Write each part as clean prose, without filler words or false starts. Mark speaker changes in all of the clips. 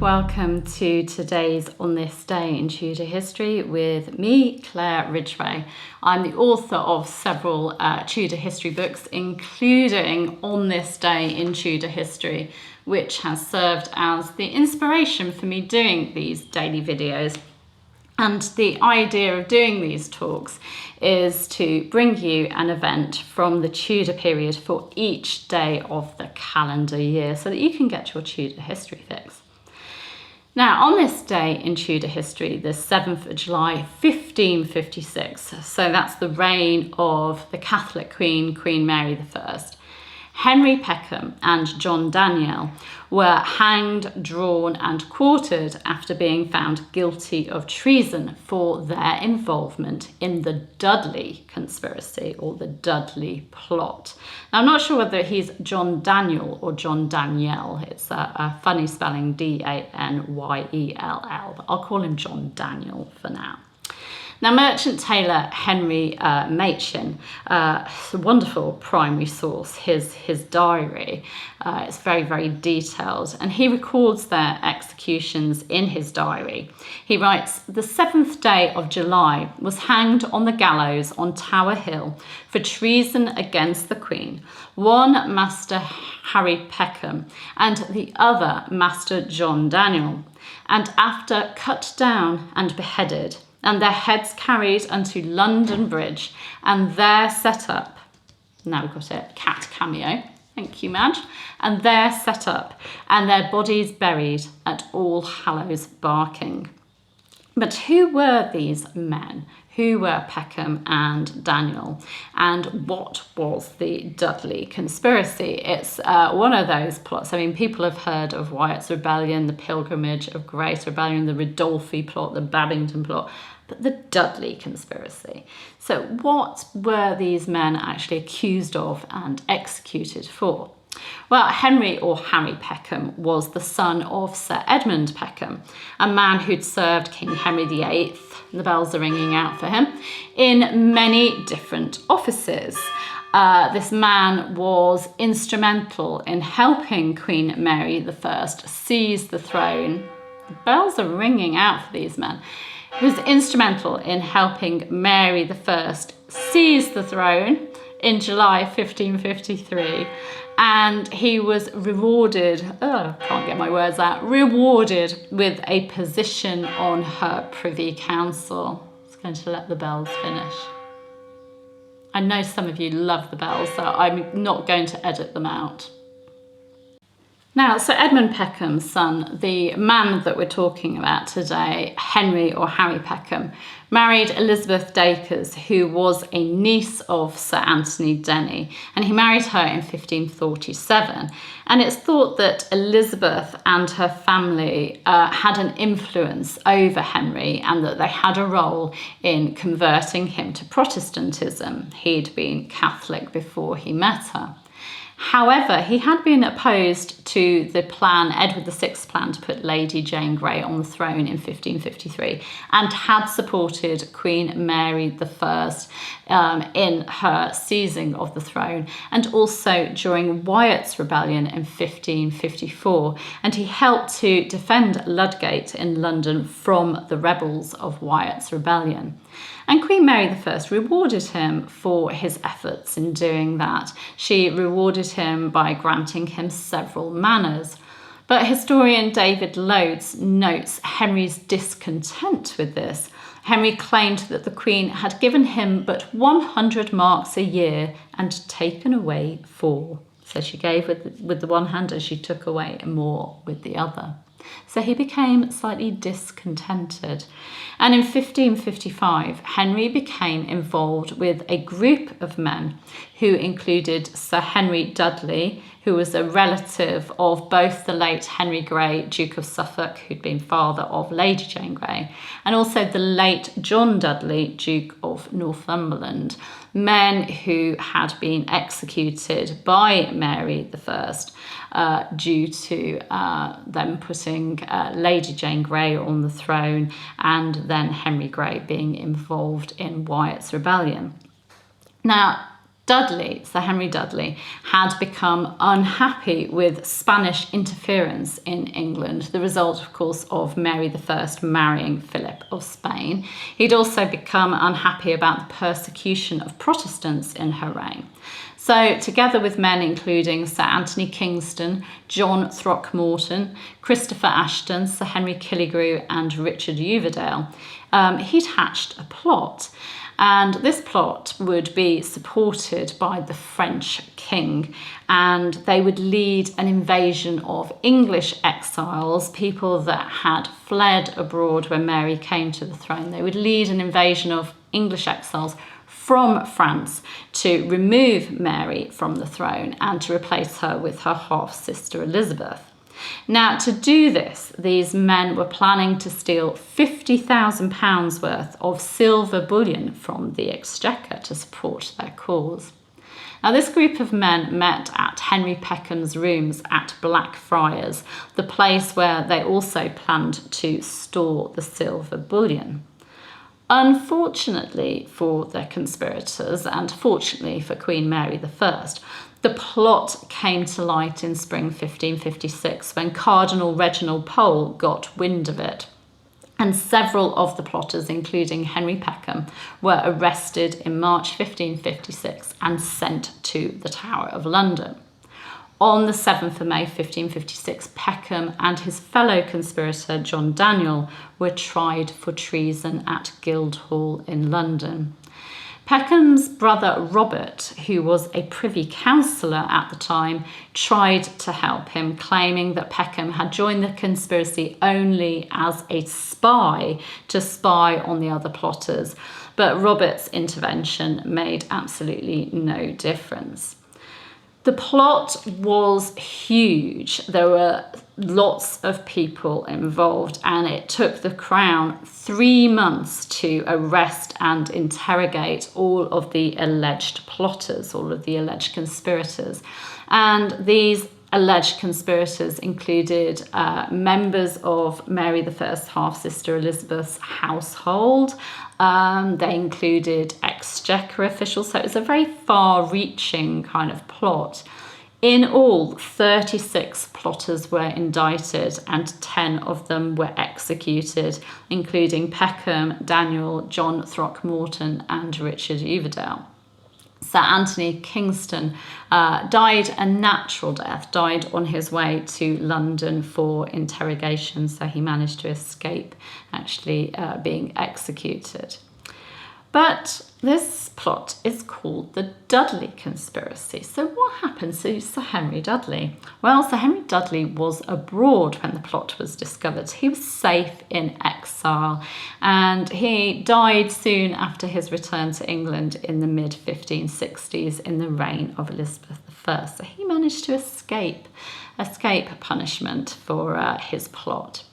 Speaker 1: welcome to today's On This Day in Tudor History with me, Claire Ridgway. I'm the author of several Tudor history books, including On This Day in Tudor History, which has served as the inspiration for me doing these daily videos. And the idea of doing these talks is to bring you an event from the Tudor period for each day of the calendar year so that you can get your Tudor history fix. Now, on this day in Tudor history, the 7th of July, 1556, so that's the reign of the Catholic Queen, Queen Mary I, Henry Peckham and John Danyell were hanged, drawn and quartered after being found guilty of treason for their involvement in the Dudley Conspiracy or the Dudley Plot. Now, I'm not sure whether he's John Danyell or John Danyell. It's a funny spelling, D-A-N-Y-E-L-L, but I'll call him John Danyell for now. Now, merchant tailor Henry Machin, a wonderful primary source, his diary. It's very, very detailed, and he records their executions in his diary. He writes, "The 7th day of July was hanged on the gallows on Tower Hill for treason against the Queen, one Master Harry Peckham and the other Master John Danyell, and after cut down and beheaded, and their heads carried unto London Bridge, and there set up," now we've got a cat cameo, thank you Madge, "and there set up, and their bodies buried at All Hallows Barking." But who were these men? Who were Peckham and Danyell? And what was the Dudley Conspiracy? It's one of those plots. I mean, people have heard of Wyatt's Rebellion, the Pilgrimage of Grace Rebellion, the Ridolfi Plot, the Babington Plot, but the Dudley Conspiracy. So what were these men actually accused of and executed for? Well, Henry or Harry Peckham was the son of Sir Edmund Peckham, a man who'd served King Henry VIII, the bells are ringing out for him, in many different offices. This man was instrumental in helping Queen Mary I seize the throne. The bells are ringing out for these men. He was instrumental in helping Mary I seize the throne in July 1553. And he was rewarded with a position on her Privy Council. I was going to let the bells finish. I know some of you love the bells, so I'm not going to edit them out. Now, Sir Edmund Peckham's son, the man that we're talking about today, Henry or Harry Peckham, married Elizabeth Dacres, who was a niece of Sir Anthony Denny, and he married her in 1547. And it's thought that Elizabeth and her family had an influence over Henry and that they had a role in converting him to Protestantism. He'd been Catholic before he met her. However, he had been opposed to the plan, Edward VI's plan, to put Lady Jane Grey on the throne in 1553 and had supported Queen Mary I in her seizing of the throne and also during Wyatt's Rebellion in 1554. And he helped to defend Ludgate in London from the rebels of Wyatt's Rebellion. And Queen Mary I rewarded him for his efforts in doing that. She rewarded him by granting him several manors. But historian David Loades notes Henry's discontent with this. Henry claimed that the Queen had given him but 100 marks a year and taken away 4. So she gave with the one hand and she took away more with the other. So he became slightly discontented. And in 1555, Henry became involved with a group of men who included Sir Henry Dudley, who was a relative of both the late Henry Grey, Duke of Suffolk, who'd been father of Lady Jane Grey, and also the late John Dudley, Duke of Northumberland, men who had been executed by Mary I due to them putting Lady Jane Grey on the throne and then Henry Grey being involved in Wyatt's Rebellion. Now, Dudley, Sir Henry Dudley, had become unhappy with Spanish interference in England, the result, of course, of Mary I marrying Philip of Spain. He'd also become unhappy about the persecution of Protestants in her reign. So, together with men including Sir Anthony Kingston, John Throckmorton, Christopher Ashton, Sir Henry Killigrew and Richard Uvedale, he'd hatched a plot. And this plot would be supported by the French king, and they would lead an invasion of English exiles, people that had fled abroad when Mary came to the throne. They would lead an invasion of English exiles from France to remove Mary from the throne and to replace her with her half-sister Elizabeth. Now, to do this, these men were planning to steal £50,000 worth of silver bullion from the Exchequer to support their cause. Now, this group of men met at Henry Peckham's rooms at Blackfriars, the place where they also planned to store the silver bullion. Unfortunately for the conspirators, and fortunately for Queen Mary I, the plot came to light in spring 1556 when Cardinal Reginald Pole got wind of it. And several of the plotters, including Henry Peckham, were arrested in March 1556 and sent to the Tower of London. On the 7th of May 1556, Peckham and his fellow conspirator John Danyell were tried for treason at Guildhall in London. Peckham's brother Robert, who was a Privy Councillor at the time, tried to help him, claiming that Peckham had joined the conspiracy only as a spy to spy on the other plotters. But Robert's intervention made absolutely no difference. The plot was huge. There were lots of people involved, and it took the Crown 3 months to arrest and interrogate all of the alleged plotters, all of the alleged conspirators. And these alleged conspirators included members of Mary I's half-sister Elizabeth's household. They included Exchequer officials, so it was a very far-reaching kind of plot. In all, 36 plotters were indicted and 10 of them were executed, including Peckham, Danyell, John Throckmorton and Richard Uvedale. Sir Anthony Kingston died a natural death, died on his way to London for interrogation, so he managed to escape actually being executed. But this plot is called the Dudley Conspiracy. So what happened to Sir Henry Dudley? Well, Sir Henry Dudley was abroad when the plot was discovered. He was safe in exile, and he died soon after his return to England in the mid-1560s in the reign of Elizabeth I. So he managed to escape punishment for his plot.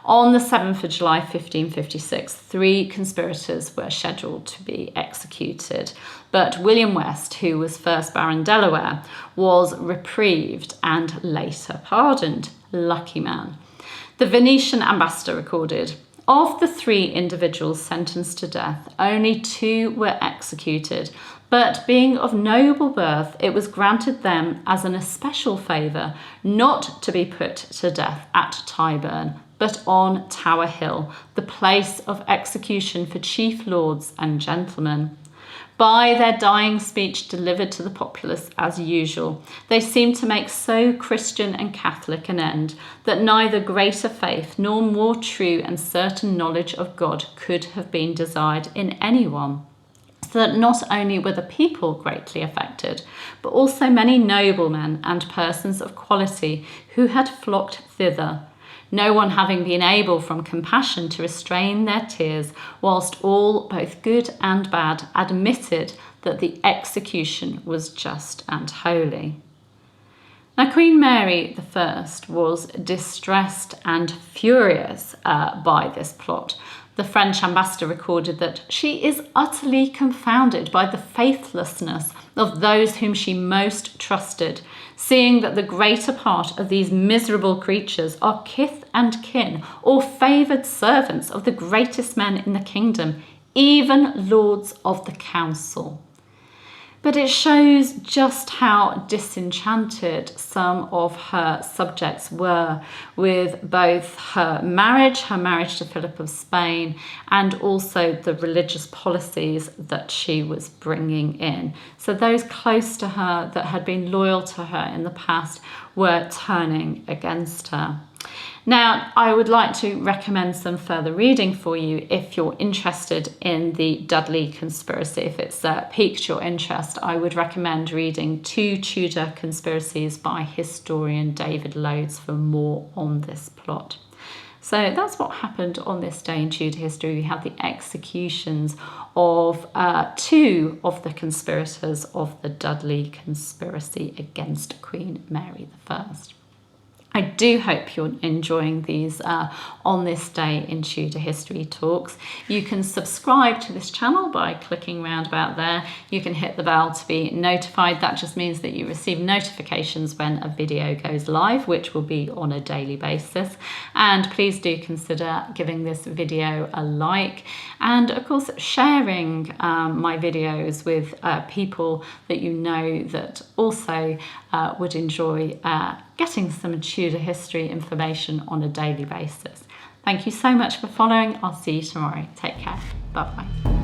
Speaker 1: On the 7th of July 1556, 3 conspirators were scheduled to be executed, but William West, who was 1st Baron Delaware, was reprieved and later pardoned. Lucky man. The Venetian ambassador recorded, of the 3 individuals sentenced to death, only 2 were executed, but being of noble birth, it was granted them as an especial favour not to be put to death at Tyburn, but on Tower Hill, the place of execution for chief lords and gentlemen. By their dying speech delivered to the populace as usual, they seemed to make so Christian and Catholic an end that neither greater faith nor more true and certain knowledge of God could have been desired in anyone. So that not only were the people greatly affected, but also many noblemen and persons of quality who had flocked thither, no one having been able from compassion to restrain their tears, whilst all, both good and bad, admitted that the execution was just and holy. Now, Queen Mary I was distressed and furious by this plot. The French ambassador recorded that she is utterly confounded by the faithlessness of those whom she most trusted, seeing that the greater part of these miserable creatures are kith and kin or favoured servants of the greatest men in the kingdom, even lords of the council. But it shows just how disenchanted some of her subjects were with both her marriage to Philip of Spain, and also the religious policies that she was bringing in. So those close to her that had been loyal to her in the past were turning against her. Now, I would like to recommend some further reading for you if you're interested in the Dudley Conspiracy. If it's piqued your interest, I would recommend reading 2 Tudor Conspiracies by historian David Loades for more on this plot. So that's what happened on this day in Tudor history. We had the executions of 2 of the conspirators of the Dudley Conspiracy against Queen Mary I. I do hope you're enjoying these on this day in Tudor history talks. You can subscribe to this channel by clicking round about there. You can hit the bell to be notified. That just means that you receive notifications when a video goes live, which will be on a daily basis. And please do consider giving this video a like, and of course sharing my videos with people that you know that also would enjoy getting some Tudor history information on a daily basis. Thank you so much for following. I'll see you tomorrow. Take care. Bye-bye.